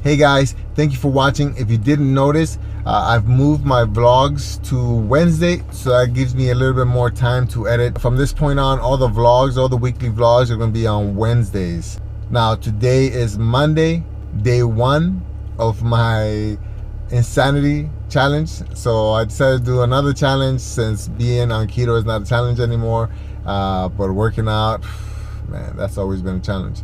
Hey guys, thank you for watching. If you didn't notice, I've moved my vlogs to Wednesday, so that gives me a little bit more time to edit. From this point on, all the vlogs, all the weekly vlogs are going to be on Wednesdays. Now today is Monday, day 1 of my insanity challenge. So I decided to do another challenge since being on keto is not a challenge anymore. But working out, man, that's always been a challenge.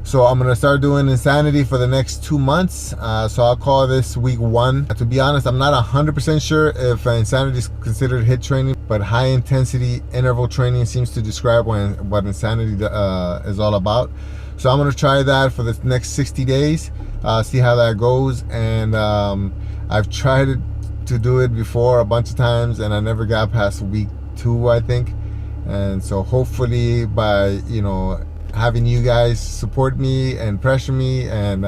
So I'm gonna start doing insanity for the next 2 months. So I'll call this week 1. To be honest, I'm not 100% sure if insanity is considered HIIT training, but high intensity interval training seems to describe what insanity is all about. So I'm gonna try that for the next 60 days, see how that goes. And I've tried to do it before a bunch of times, and I never got past week 2, I think. And so hopefully by having you guys support me and pressure me and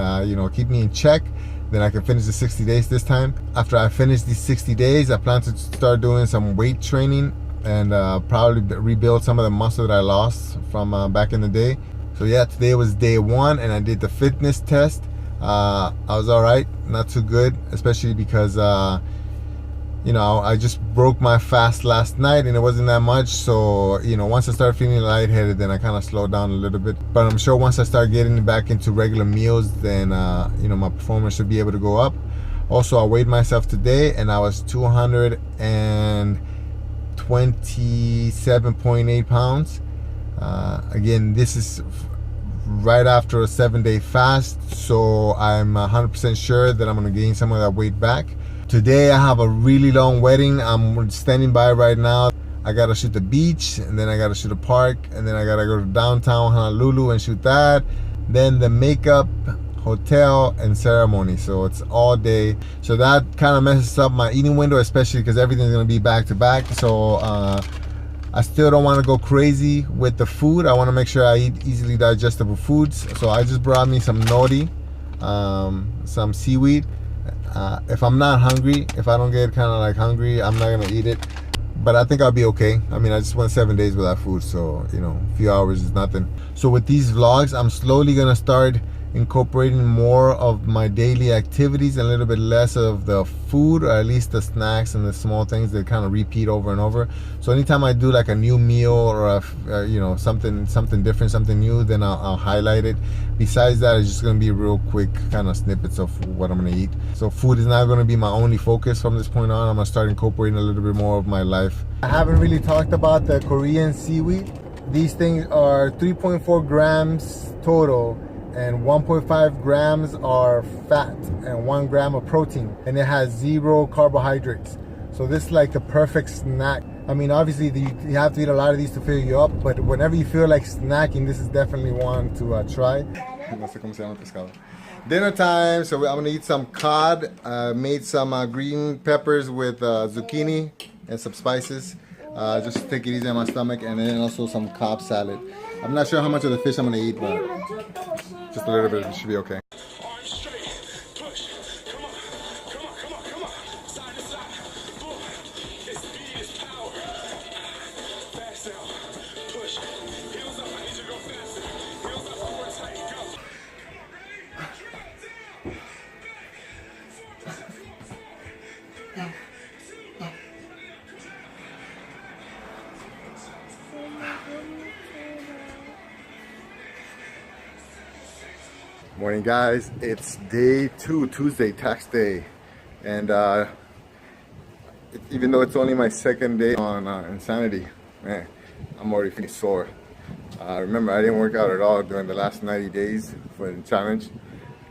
keep me in check, then I can finish the 60 days this time. After I finish these 60 days, I plan to start doing some weight training and probably rebuild some of the muscle that I lost from back in the day. So yeah, today was day 1 and I did the fitness test. I was all right, not too good, especially because I just broke my fast last night and it wasn't that much. So once I started feeling lightheaded, then I kind of slowed down a little bit. But I'm sure once I start getting back into regular meals, then my performance should be able to go up. Also, I weighed myself today and I was 227.8 pounds. Again, this is right after a 7-day fast, so I'm 100% sure that I'm going to gain some of that weight back. Today I have a really long wedding. I'm standing by right now. I gotta shoot the beach, and then I gotta shoot a park, and then I gotta go to downtown Honolulu and shoot that. Then the makeup, hotel, and ceremony. So it's all day. So that kind of messes up my eating window, especially because everything's gonna be back to back. So I still don't want to go crazy with the food. I want to make sure I eat easily digestible foods. So I just brought me some nori, some seaweed. If I'm not hungry, if I don't get kind of like hungry, I'm not gonna eat it. But I think I'll be okay. I mean, I just went 7 days without food, so a few hours is nothing. So with these vlogs, I'm slowly gonna start incorporating more of my daily activities and a little bit less of the food, or at least the snacks and the small things that kind of repeat over and over. So anytime I do like a new meal or something different, something new, then I'll highlight it. Besides that, it's just going to be real quick kind of snippets of what I'm going to eat. So food is not going to be my only focus from this point on. I'm going to start incorporating a little bit more of my life. I haven't really talked about the Korean seaweed. These things are 3.4 grams total, and 1.5 grams are fat and 1 gram of protein, and it has 0 carbohydrates. So this is like the perfect snack. I mean, obviously you have to eat a lot of these to fill you up, but whenever you feel like snacking, this is definitely one to try. Dinner time. So I'm gonna eat some cod. Made some green peppers with zucchini and some spices, just to take it easy on my stomach, and then also some Cobb salad. I'm not sure how much of the fish I'm gonna eat, but just a little bit, it should be okay. Morning guys, it's day 2, Tuesday, tax day, and even though it's only my 2nd day on insanity, man, I'm already feeling sore. Remember, I didn't work out at all during the last 90 days for the challenge,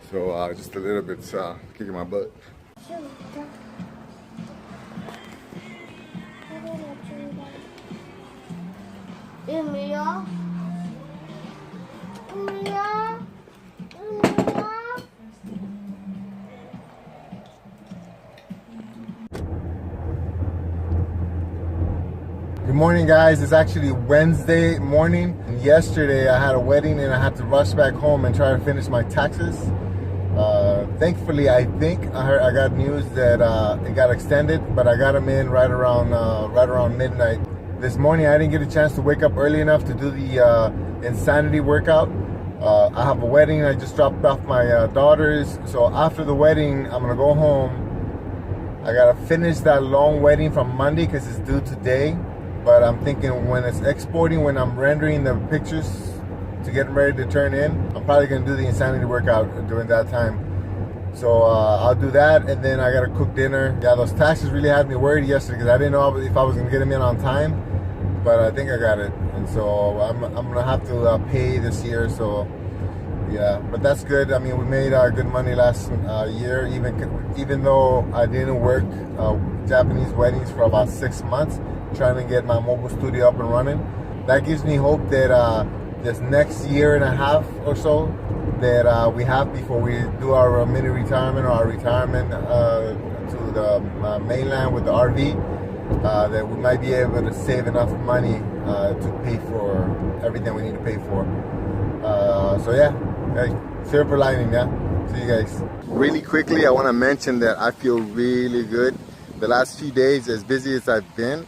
so just a little bit kicking my butt. Good morning guys, it's actually Wednesday morning. Yesterday I had a wedding and I had to rush back home and try to finish my taxes. Thankfully, I got news that it got extended, but I got them in right around midnight. This morning I didn't get a chance to wake up early enough to do the insanity workout. I have a wedding. I just dropped off my daughters. So after the wedding, I'm gonna go home. I gotta finish that long wedding from Monday because it's due today. But I'm thinking when it's exporting, when I'm rendering the pictures to get ready to turn in, I'm probably gonna do the insanity workout during that time. So I'll do that, and then I gotta cook dinner. Yeah, those taxes really had me worried yesterday because I didn't know if I was gonna get them in on time, but I think I got it. And so I'm gonna have to pay this year. So yeah, but that's good. I mean, we made good money last year, even though I didn't work Japanese weddings for about 6 months, trying to get my mobile studio up and running. That gives me hope that this next year and a half or so that we have before we do our mini retirement or our retirement to the mainland with the RV, that we might be able to save enough money to pay for everything we need to pay for. So yeah, hey, silver lining, yeah. See you guys. Really quickly, I want to mention that I feel really good. The last few days, as busy as I've been,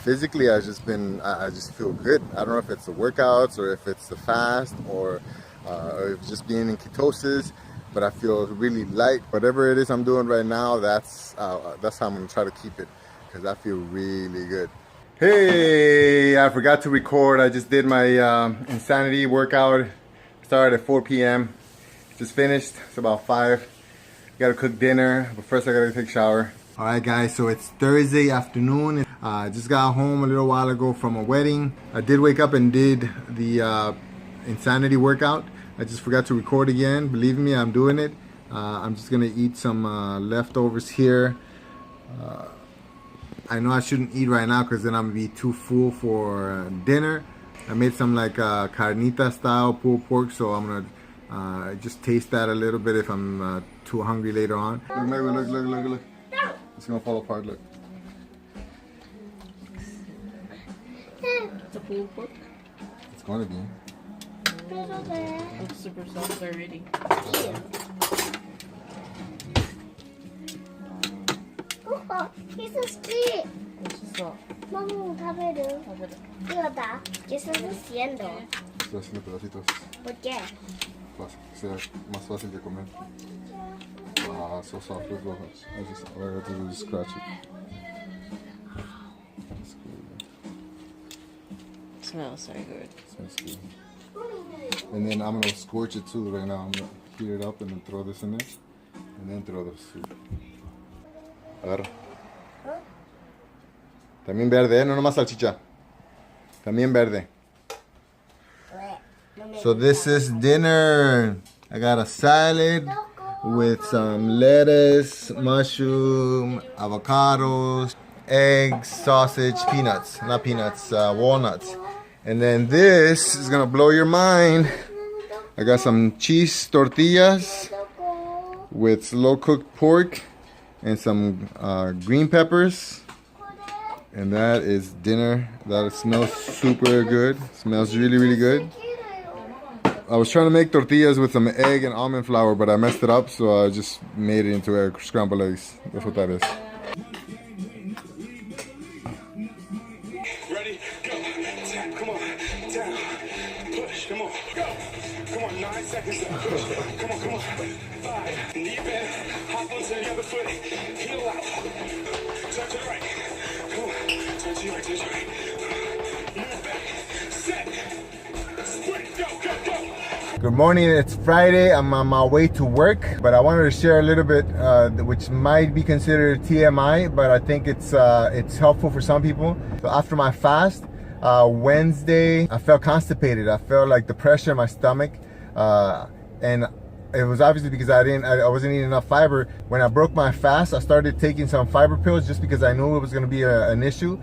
physically I just feel good. I don't know if it's the workouts or if it's the fast or if just being in ketosis, but I feel really light. Whatever it is I'm doing right now, that's how I'm gonna try to keep it, because I feel really good. Hey, I forgot to record. I just did my insanity workout. Started at 4 p.m. Just finished. It's about 5. Gotta cook dinner, but first I gotta take a shower. All right, guys, so it's Thursday afternoon. I just got home a little while ago from a wedding. I did wake up and did the insanity workout. I just forgot to record again. Believe me, I'm doing it. I'm just gonna eat some leftovers here. I know I shouldn't eat right now because then I'm gonna be too full for dinner. I made some like carnita style pulled pork, so I'm gonna just taste that a little bit if I'm too hungry later on. Look. It's gonna fall apart, look. It's a pulled pork? It's gonna be. Looks super soft already. This is sweet. It's soft. Vamos, Javier. Fíjate, que estás haciendo? Estoy haciendo pedacitos ¿Por qué? para que sea más fácil de comer. So soft with those. All I have to do is scratch it. That's good. Smells so good. Smells good. And then I'm gonna scorch it too right now. I'm gonna heat it up and then throw this in there, and then throw the soup. Agarra. También verde, no nomás salchicha. También verde. So this is dinner. I got a salad with some lettuce, mushroom, avocados, eggs, sausage, peanuts. Not peanuts, walnuts. And then this is gonna blow your mind. I got some cheese tortillas with slow cooked pork and some green peppers. And that is dinner. That smells super good. Smells really, really good. I was trying to make tortillas with some egg and almond flour, but I messed it up, so I just made it into a scrambled eggs. That's what that is. Ready? Go. Tap. Come on. Down. Push. Come on. Go. Come on. 9 seconds left. Push. Come on. 5. Knee bend. Hop onto the other foot. Heel out. Turn to the right. Come on. Turn to your right. Turn to your right. Move back. Set. Sprint. Go. Good morning, it's Friday. I'm on my way to work, but I wanted to share a little bit, which might be considered TMI, but I think it's helpful for some people. So after my fast, Wednesday, I felt constipated. I felt like the pressure in my stomach, and it was obviously because I wasn't eating enough fiber. When I broke my fast, I started taking some fiber pills just because I knew it was going to be an issue,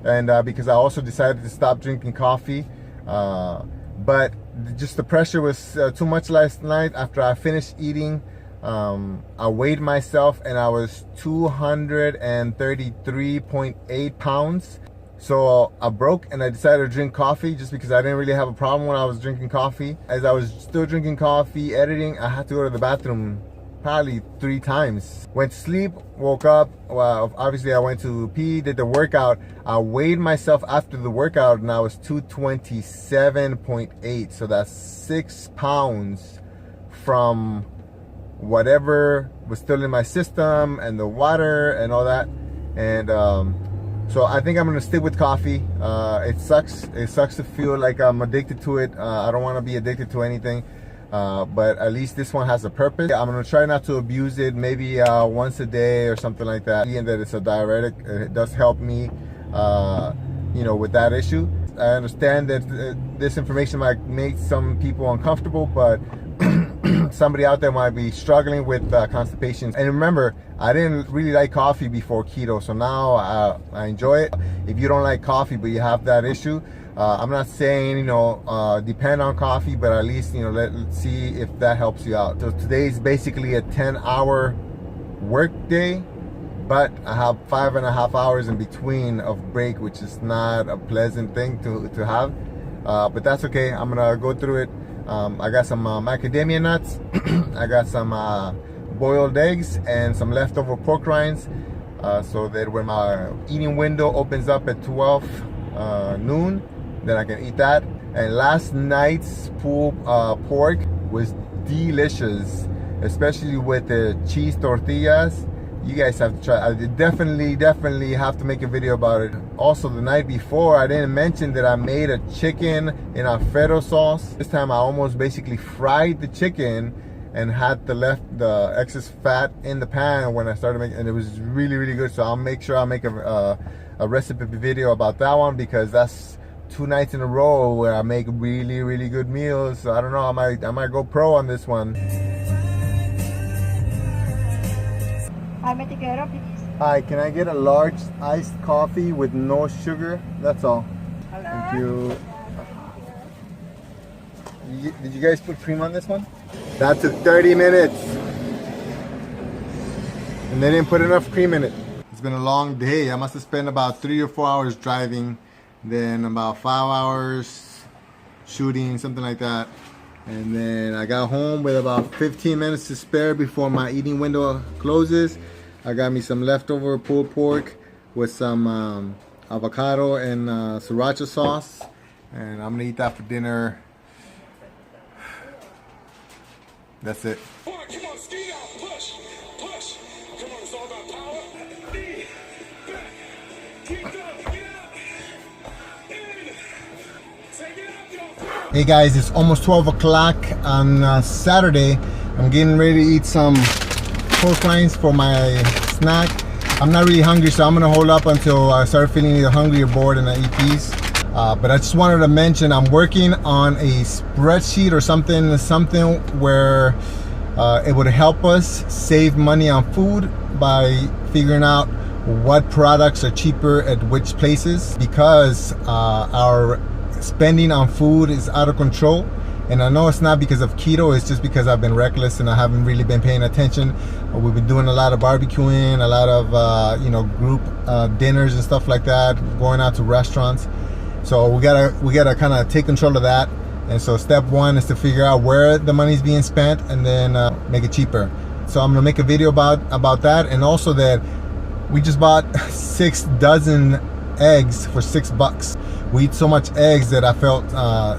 and because I also decided to stop drinking coffee. But just the pressure was too much last night. After I finished eating, I weighed myself and I was 233.8 pounds. So I broke and I decided to drink coffee just because I didn't really have a problem when I was drinking coffee. As I was still drinking coffee, editing, I had to go to the bathroom probably 3 times. Went to sleep, woke up. Well, obviously I went to pee, did the workout. I weighed myself after the workout and I was 227.8. So that's 6 pounds from whatever was still in my system and the water and all that. And so I think I'm gonna stick with coffee. It sucks to feel like I'm addicted to it. I don't want to be addicted to anything, but at least this one has a purpose. I'm gonna try not to abuse it, maybe once a day or something like that. And that it's a diuretic, it does help me you know, with that issue. I understand that this information might make some people uncomfortable, but somebody out there might be struggling with constipation. And remember, I didn't really like coffee before keto, so now I enjoy it. If you don't like coffee but you have that issue, I'm not saying, you know, depend on coffee, but at least, you know, let's see if that helps you out. So today is basically a 10-hour work day, but I have 5.5 hours in between of break, which is not a pleasant thing to have, but that's okay. I'm gonna go through it. I got some macadamia nuts, I got some boiled eggs and some leftover pork rinds, so that when my eating window opens up at 12 noon, then I can eat that. And last night's pulled pork was delicious, especially with the cheese tortillas. You guys have to try. I definitely have to make a video about it. Also, the night before, I didn't mention that I made a chicken in Alfredo sauce. This time I almost basically fried the chicken and had the excess fat in the pan when I started making, and it was really good. So I'll make sure I make a recipe video about that one, because that's 2 nights in a row where I make really good meals. So I don't know, I might go pro on this one. Hi, can I get a large iced coffee with no sugar? That's all. Thank you. Did you guys put cream on this one? That took 30 minutes. And they didn't put enough cream in it. It's been a long day. I must have spent about 3 or 4 hours driving, then about 5 hours shooting, something like that. And then I got home with about 15 minutes to spare before my eating window closes. I got me some leftover pulled pork with some avocado and sriracha sauce, and I'm gonna eat that for dinner. That's it. Come on, ski out, push. Come on, it's all about power. Knee, back, keep going, get up, in, take it up, yo. Hey guys, it's almost 12 o'clock on Saturday. I'm getting ready to eat some pork rinds for my snack. I'm not really hungry, so I'm gonna hold up until I start feeling either hungry or bored and I eat these. But I just wanted to mention I'm working on a spreadsheet or something where it would help us save money on food by figuring out what products are cheaper at which places, because our spending on food is out of control. And I know it's not because of keto, it's just because I've been reckless and I haven't really been paying attention. We've been doing a lot of barbecuing, a lot of you know, group dinners and stuff like that, going out to restaurants. So we gotta kind of take control of that. And so step one is to figure out where the money's being spent and then make it cheaper. So I'm gonna make a video about that, and also that we just bought 6 dozen eggs for $6. We eat so much eggs that I felt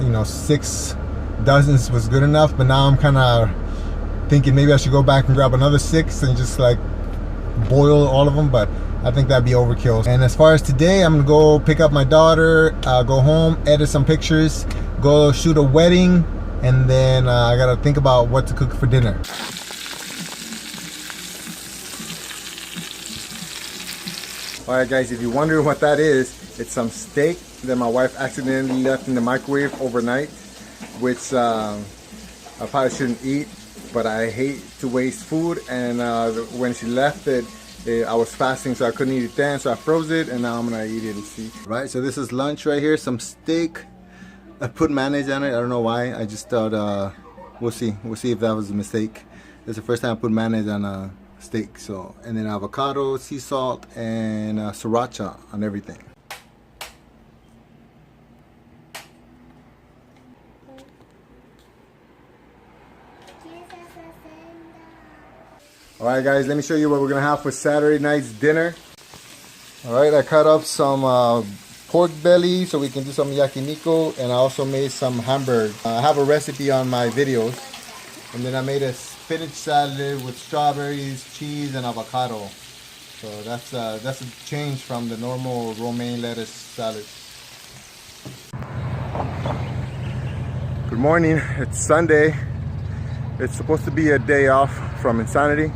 you know, 6 dozens was good enough, but now I'm kind of thinking maybe I should go back and grab another 6 and just like boil all of them, but I think that'd be overkill. And as far as today, I'm gonna go pick up my daughter, go home, edit some pictures, go shoot a wedding, and then I gotta think about what to cook for dinner. Alright guys, if you wonder what that is, it's some steak that my wife accidentally left in the microwave overnight, which I probably shouldn't eat, but I hate to waste food. And when she left it, I was fasting, so I couldn't eat it then, so I froze it, and now I'm gonna eat it and see. Right, so this is lunch right here, some steak. I put mayonnaise on it, I don't know why. I just thought, we'll see if that was a mistake. It's the first time I put mayonnaise on a steak. So, and then avocado, sea salt, and sriracha on everything. All right, guys, let me show you what we're gonna have for Saturday night's dinner. All right, I cut up some pork belly so we can do some yakiniku, and I also made some hamburger. I have a recipe on my videos, and then I made a spinach salad with strawberries, cheese, and avocado. So that's a change from the normal romaine lettuce salad. Good morning. It's Sunday. It's supposed to be a day off from insanity,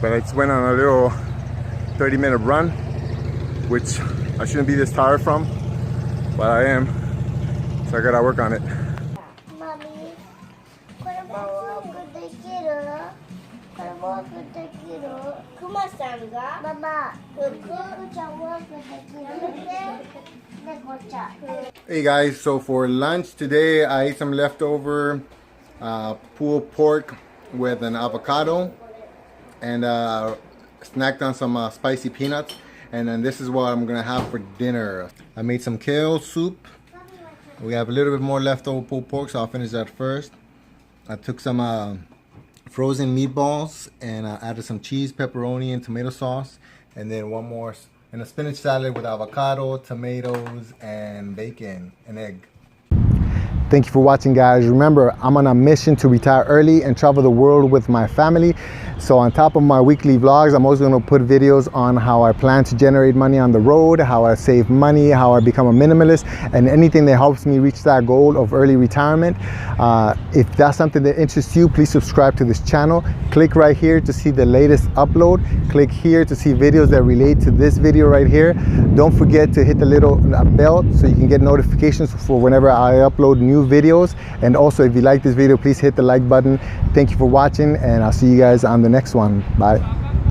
but I just went on a little 30-minute run, which I shouldn't be this tired from, but I am. So I gotta work on it. Mommy, これもワークできる？これワークできる？クマさんがママ、クーちゃんワークできる？猫ちゃん。Hey guys, so for lunch today I ate some leftover pulled pork with an avocado and snacked on some spicy peanuts, and then this is what I'm gonna have for dinner. I made some kale soup. We have a little bit more leftover pulled pork, so I'll finish that first. I took some frozen meatballs and I added some cheese, pepperoni, and tomato sauce, and then one more and a spinach salad with avocado, tomatoes, and bacon and egg. Thank you for watching, guys. Remember, I'm on a mission to retire early and travel the world with my family. So on top of my weekly vlogs, I'm also going to put videos on how I plan to generate money on the road, how I save money, how I become a minimalist, and anything that helps me reach that goal of early retirement. If that's something that interests you, please subscribe to this channel. Click right here to see the latest upload. Click here to see videos that relate to this video right here. Don't forget to hit the little bell so you can get notifications for whenever I upload new videos. And also, if you like this video, please hit the like button. Thank you for watching, and I'll see you guys on the next one. Bye.